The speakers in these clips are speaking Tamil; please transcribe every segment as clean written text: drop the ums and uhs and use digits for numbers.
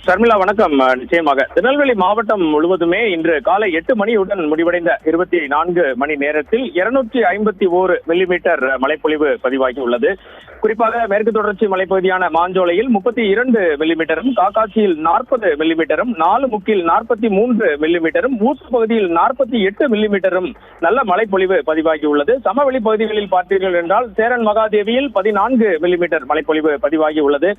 ஷர்மிளா வணக்கம். நிச்சயமாக திருநெல்வேலி மாவட்டம் முழுவதுமே இன்று காலை 8 மணியுடன் முடிவடைந்த 24 மணி நேரத்தில் 251 மில்லிமீட்டர் மழைப்பொழிவு பதிவாகி உள்ளது. குறிப்பாக மேற்கு தொடர்ச்சி மலைப்பகுதியான மாஞ்சோலையில் 32 மில்லிமீட்டரும், காக்காட்சியில் 40 மில்லிமீட்டரும், நாலுமுக்கில் 43 மில்லிமீட்டரும், ஊத்து பகுதியில் 48 மில்லிமீட்டரும் நல்ல மழைப்பொழிவு பதிவாகி உள்ளது. சமவெளி பகுதிகளில் பார்த்தீர்கள் என்றால் சேரன் மகாதேவியில் 14 மில்லிமீட்டர் மழைப்பொழிவு பதிவாகி உள்ளது.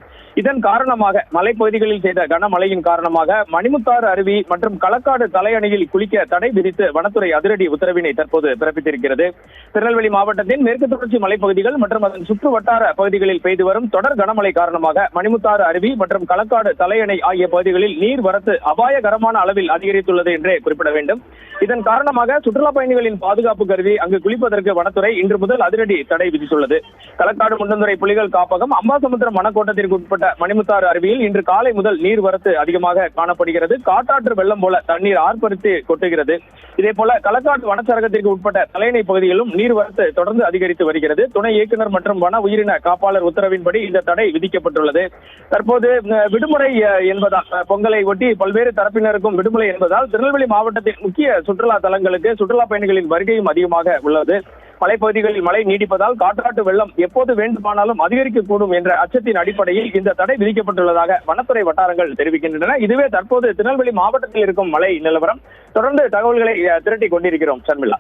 இதன் காரணமாக மலைப்பகுதிகளில் செய்த கனமழையின் காரணமாக மணிமுத்தாறு அருவி மற்றும் களக்காடு தலையணையில் குளிக்க தடை விதித்து வனத்துறை அதிரடி உத்தரவினை தற்போது பிறப்பித்திருக்கிறது. திருநெல்வேலி மாவட்டத்தின் மேற்கு தொடர்ச்சி மலைப்பகுதிகள் மற்றும் அதன் சுற்று வட்டார பகுதிகளில் பெய்து வரும் தொடர் கனமழை காரணமாக மணிமுத்தாறு அருவி மற்றும் களக்காடு தலையணை ஆகிய பகுதிகளில் நீர்வரத்து அபாயகரமான அளவில் அதிகரித்துள்ளது என்றே குறிப்பிட வேண்டும். இதன் காரணமாக சுற்றுலா பயணிகளின் பாதுகாப்பு கருதி அங்கு குளிப்பதற்கு வனத்துறை இன்று முதல் அதிரடி தடை விதித்துள்ளது. களக்காடு முண்டந்துறை புலிகள் காப்பகம், அம்பாசமுத்திரம் வனக்கோட்டத்திற்கு உட்பட்ட மணிமுத்தாறு அருவியில் இன்று காலை முதல் நீர்வரத்து அதிகமாக காணப்படுகிறது. காட்டாற்று வெள்ளம் போல தண்ணீர் ஆர்ப்பரித்து கொட்டுகிறது. இதே போல களக்காடு வனச்சரகத்திற்கு உட்பட்ட தலையணை பகுதிகளிலும் நீர்வரத்து தொடர்ந்து அதிகரித்து வருகிறது. துணை இயக்குநர் மற்றும் வன உயிரின காப்பாளர் உத்தரவின்படி இந்த தடை விதிக்கப்பட்டுள்ளது. தற்போது விடுமுறை என்பதால், பொங்கலை ஒட்டி பல்வேறு தரப்பினருக்கும் விடுமுறை என்பதால் திருநெல்வேலி மாவட்டத்தின் முக்கிய சுற்றுலா தலங்களுக்கு சுற்றுலா பயணிகளின் வருகையும் அதிகமாக உள்ளது. மலைப்பகுதிகளில் மழை நீடிப்பதால் காற்றாற்று வெள்ளம் எப்போது வேண்டுமானாலும் அதிகரிக்கக்கூடும் என்ற அச்சத்தின் அடிப்படையில் இந்த தடை விதிக்கப்பட்டுள்ளதாக வனத்துறை வட்டாரங்கள் தெரிவிக்கின்றன. இதுவே தற்போது திருநெல்வேலி மாவட்டத்தில் இருக்கும் மழை நிலவரம். தொடர்ந்து தகவல்களை திரட்டி கொண்டிருக்கிறோம் ஷர்மிளா.